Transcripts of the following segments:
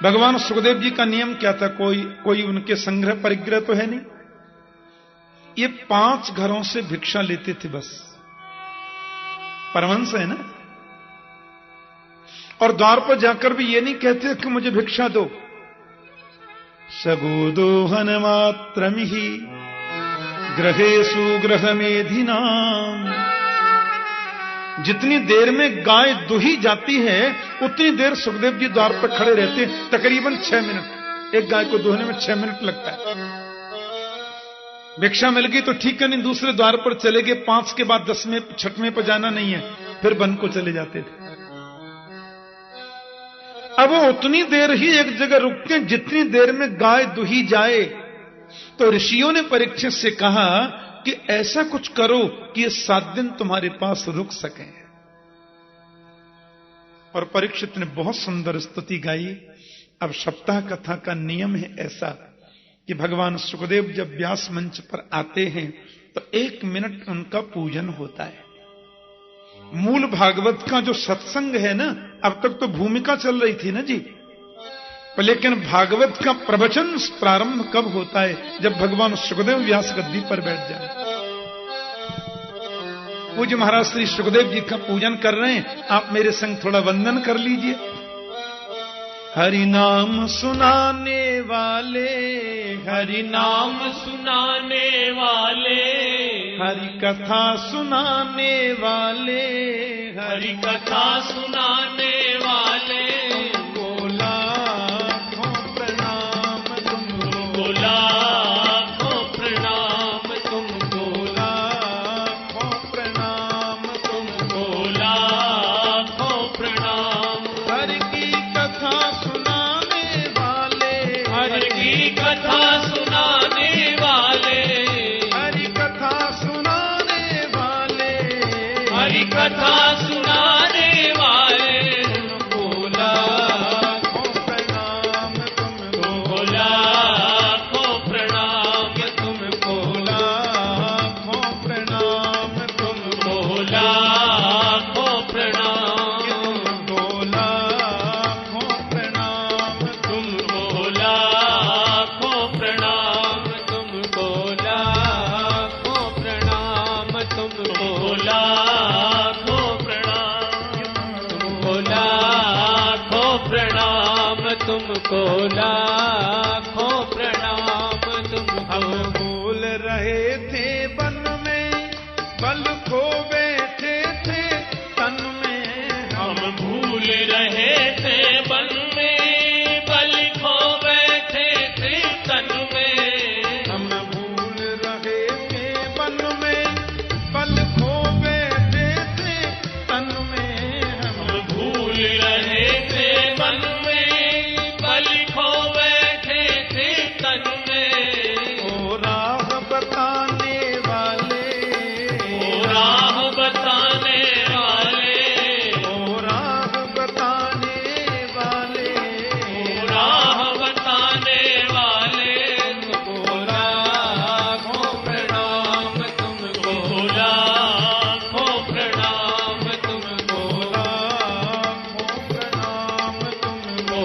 भगवान सुखदेव जी का नियम क्या था? कोई उनके संग्रह परिग्रह तो है नहीं। ये 5 घरों से भिक्षा लेते थे बस। परमहंस है ना। और द्वार पर जाकर भी ये नहीं कहते कि मुझे भिक्षा दो। सगोदोहन मात्रमिहि ग्रहेषु ग्रहमेधिनाम। जितनी देर में गाय दुही जाती है उतनी देर सुखदेव जी द्वार पर खड़े रहते, तकरीबन 6 मिनट। एक गाय को दुहने में 6 मिनट लगता है। भिक्षा मिल गई तो ठीक है, नहीं दूसरे द्वार पर चले गए। 5 के बाद 10वें 6वें पर जाना नहीं है, फिर वन को चले जाते थे। अब वो उतनी देर ही एक जगह रुकते जितनी देर में गाय दुही जाए। तो ऋषियों ने परीक्षित से कहा कि ऐसा कुछ करो कि ये 7 दिन तुम्हारे पास रुक सके। और परीक्षित ने बहुत सुंदर स्तुति गाई। अब सप्ताह कथा का नियम है ऐसा कि भगवान सुखदेव जब व्यास मंच पर आते हैं तो 1 मिनट उनका पूजन होता है। मूल भागवत का जो सत्संग है ना, अब तक तो भूमिका चल रही थी ना जी, लेकिन भागवत का प्रवचन प्रारंभ कब होता है? जब भगवान सुखदेव व्यास गद्दी पर बैठ जाए। पूज्य महाराज श्री सुखदेव जी का पूजन कर रहे हैं, आप मेरे संग थोड़ा वंदन कर लीजिए। हरि नाम सुनाने वाले, हरि नाम सुनाने वाले, हरि कथा सुनाने वाले, हरि कथा सुनाने वाले, कथा सुनाने वाले, बोला प्रणाम तुमको, बोला प्रणाम तुमको, प्रणाम तुमको, बोला प्रणाम बोला प्रणाम तुमको, बोला प्रणाम तुमको, प्रणाम तुमको, बोला तुमको लाखों प्रणाम तुमको। हम भूल रहे थे वन में, बल खो बैठे थे तन में। हम भूल रहे थे वन में, बल खो बैठे थे तन में। हम भूल रहे थे वन में, बल खो बैठे थे तन में। हम भूल रहे थे वन में, खो बैठे थे तन में। ओ राह बताने वाले, ओ राह बताने वाले, ओ राह बताने वाले, ओ राह बताने वाले, तुमको लाखों प्रणाम तुमको, लाखों प्रणाम तुमको, लाखों प्रणाम तुमको।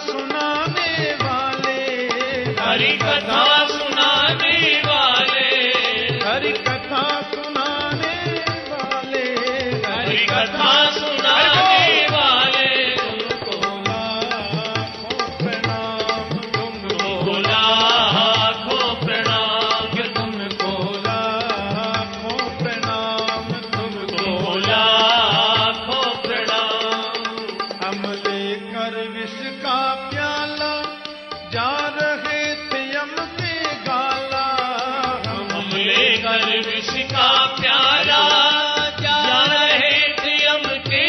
सुनाने वाले, हरि कथा सुनाने वाले, हरि कथा सुनाने वाले, हरि कथा सुनाने वाले, तुमको लाखों प्रणाम तुमको, लाखों प्रणाम तुमको लाखों प्रणाम तुमको, लाखों प्रणाम। हम लेकर विष का प्याला जा रहे थे यम के गाला। हम लेकर विष का प्याला जा रहे थे यम के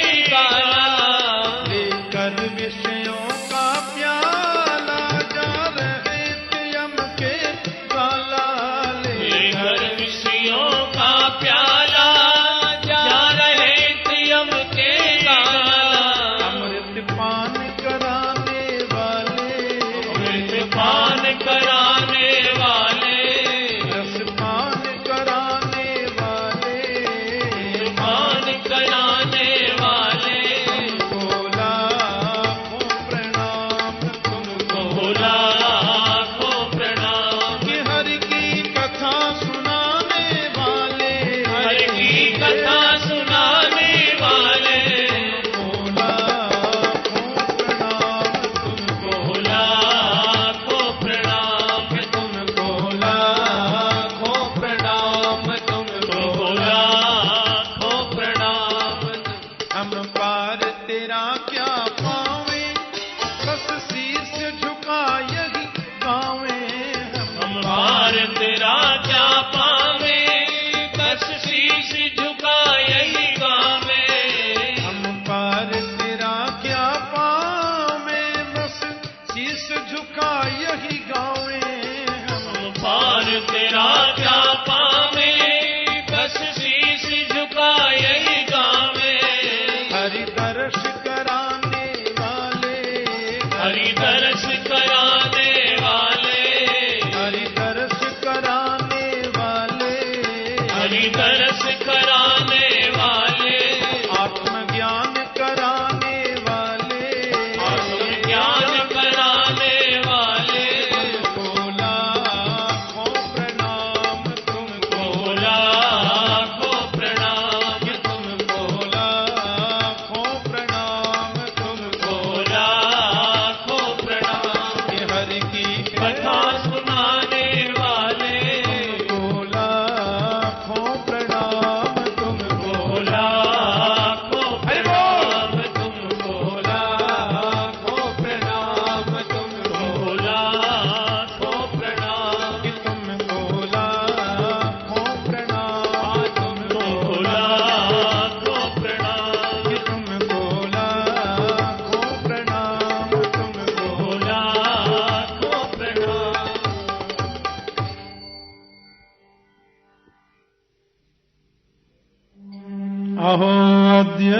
अहो अद्य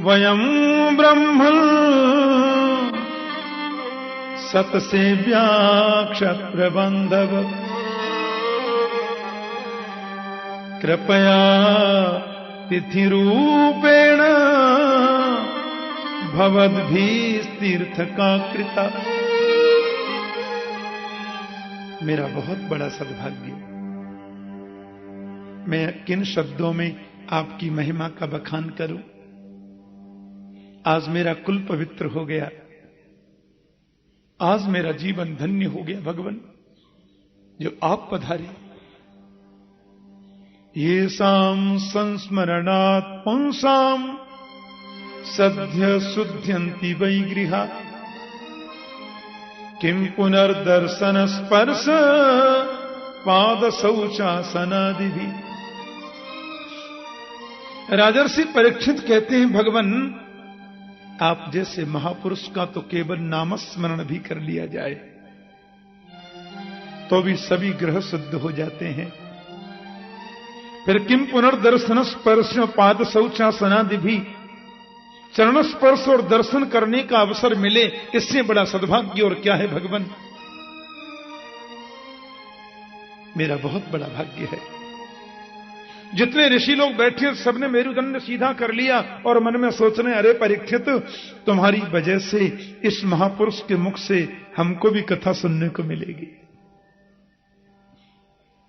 वयं ब्रह्मन् सतसेव्या क्षत्रबन्धव कृपया तिथिरूपेण भवद्भिस्तीर्थका कृता। मेरा बहुत बड़ा सद्भाग्य, मैं किन शब्दों में आपकी महिमा का बखान करूं। आज मेरा कुल पवित्र हो गया, आज मेरा जीवन धन्य हो गया भगवान, जो आप पधारे। येषां संस्मरणात् पुंसां सद्य शुद्ध्यन्ति वै गृहा किं पुनर्दर्शन स्पर्श पाद शौचासनादि भी। राजर्षि परीक्षित कहते हैं, भगवान आप जैसे महापुरुष का तो केवल नामस्मरण भी कर लिया जाए तो भी सभी ग्रह शुद्ध हो जाते हैं। फिर किम पुनर्दर्शन स्पर्श पाद शौचासनादि भी, चरण स्पर्श और दर्शन करने का अवसर मिले, इससे बड़ा सद्भाग्य और क्या है भगवान। मेरा बहुत बड़ा भाग्य है। जितने ऋषि लोग बैठे सबने मेरुदंड सीधा कर लिया और मन में सोच रहे, अरे परीक्षित तुम्हारी वजह से इस महापुरुष के मुख से हमको भी कथा सुनने को मिलेगी।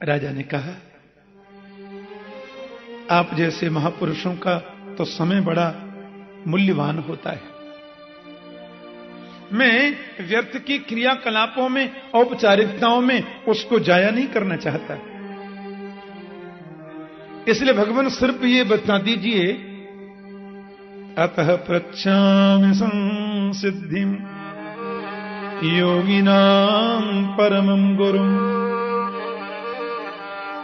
राजा ने कहा, आप जैसे महापुरुषों का तो समय बड़ा मूल्यवान होता है। मैं व्यर्थ की क्रियाकलापों में, औपचारिकताओं में उसको जाया नहीं करना चाहता, इसलिए भगवान सिर्फ ये बता दीजिए, अतः पृच्छामि संसिद्धिं योगिनां परमं गुरुं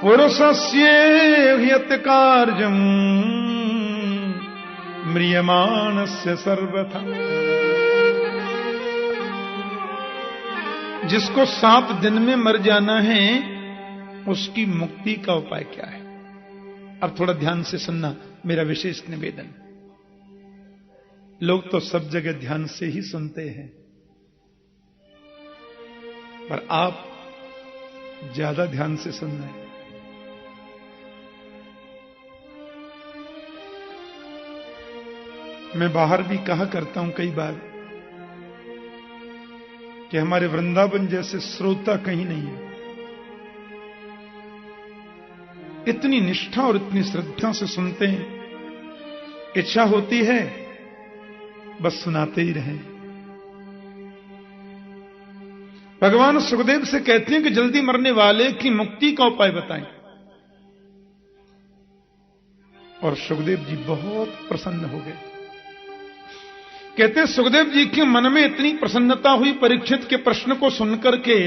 पुरुषस्य ह्यत् कार्यं म्रियमाणस्य सर्वथा। जिसको 7 दिन में मर जाना है उसकी मुक्ति का उपाय क्या है। अब थोड़ा ध्यान से सुनना, मेरा विशेष निवेदन। लोग तो सब जगह ध्यान से ही सुनते हैं, पर आप ज्यादा ध्यान से सुनना है। मैं बाहर भी कहा करता हूं कई बार कि हमारे वृंदावन जैसे श्रोता कहीं नहीं है। इतनी निष्ठा और इतनी श्रद्धा से सुनते हैं, इच्छा होती है बस सुनाते ही रहें। भगवान सुखदेव से कहते हैं कि जल्दी मरने वाले की मुक्ति का उपाय बताएं, और सुखदेव जी बहुत प्रसन्न हो गए। कहते हैं सुखदेव जी के मन में इतनी प्रसन्नता हुई परीक्षित के प्रश्न को सुनकर के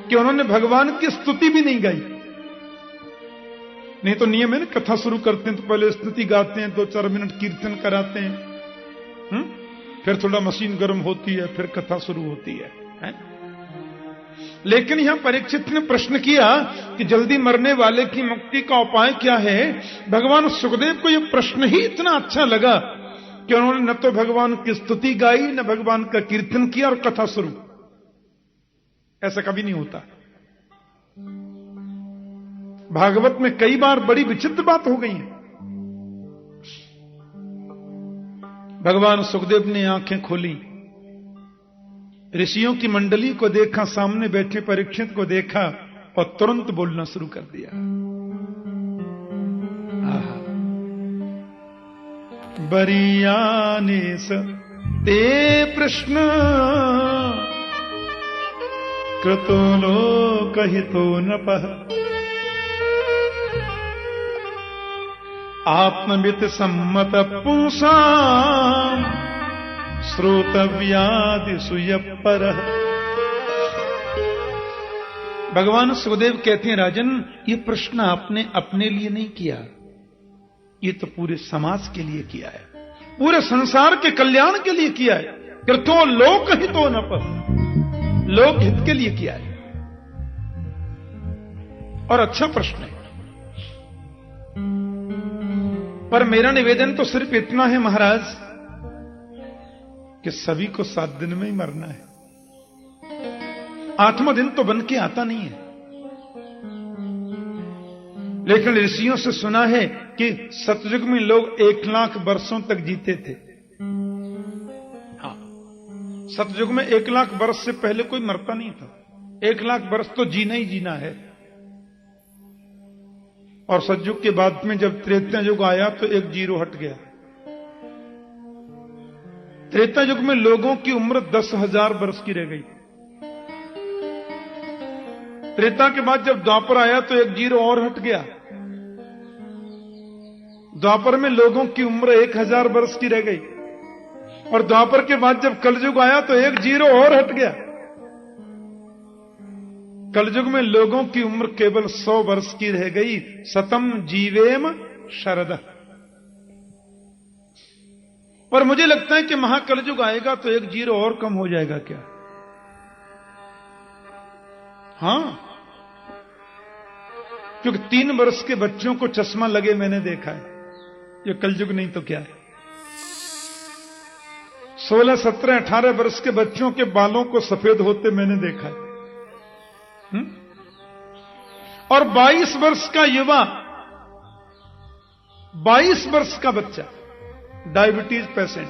कि उन्होंने भगवान की स्तुति भी नहीं गाई। नहीं तो नियम है ना, कथा शुरू करते हैं तो पहले स्तुति गाते हैं, 2-4 मिनट कीर्तन कराते हैं, फिर थोड़ा मशीन गर्म होती है, फिर कथा शुरू होती है? लेकिन यहां परीक्षित ने प्रश्न किया कि जल्दी मरने वाले की मुक्ति का उपाय क्या है। भगवान सुखदेव को यह प्रश्न ही इतना अच्छा लगा कि उन्होंने न तो भगवान की स्तुति गाई, न भगवान का कीर्तन किया और कथा शुरू। ऐसा कभी नहीं होता। भागवत में कई बार बड़ी विचित्र बात हो गई है। भगवान सुखदेव ने आंखें खोली, ऋषियों की मंडली को देखा, सामने बैठे परीक्षित को देखा और तुरंत बोलना शुरू कर दिया। बरीयानेस ते प्रश्न कृतो लोकहितो नपः आत्मवित सम्मत पुंसां श्रोतव्यादिषु यप्परः। भगवान सुखदेव कहते हैं, राजन ये प्रश्न आपने अपने लिए नहीं किया, ये तो पूरे समाज के लिए किया है, पूरे संसार के कल्याण के लिए किया है। कृतो लोकहितो नपः, लोकहित के लिए किया है। और अच्छा प्रश्न है। पर मेरा निवेदन तो सिर्फ इतना है महाराज कि सभी को 7 दिन में ही मरना है। 8वां दिन तो बन के आता नहीं है। लेकिन ऋषियों से सुना है कि सतयुग में लोग 1 लाख वर्षों तक जीते थे। हाँ, सतयुग में 1 लाख वर्ष से पहले कोई मरता नहीं था। 1 लाख वर्ष तो जीना ही जीना है। और सतयुग के बाद में जब त्रेता युग आया तो 1 जीरो हट गया। त्रेता युग में लोगों की उम्र 10,000 वर्ष की रह गई। त्रेता के बाद जब द्वापर आया तो 1 जीरो और हट गया। द्वापर में लोगों की उम्र 1000 वर्ष की रह गई। और द्वापर के बाद जब कलयुग आया तो 1 जीरो और हट गया। कलयुग में लोगों की उम्र केवल 100 वर्ष की रह गई। सतम जीवेम शरद। पर मुझे लगता है कि महाकलयुग आएगा तो 1 जीरो और कम हो जाएगा क्या? हां, क्योंकि 3 वर्ष के बच्चों को चश्मा लगे मैंने देखा है। ये कलयुग नहीं तो क्या है। 16, 17, 18 वर्ष के बच्चों के बालों को सफेद होते मैंने देखा है। और 22 वर्ष का युवा, 22 वर्ष का बच्चा डायबिटीज पेशेंट,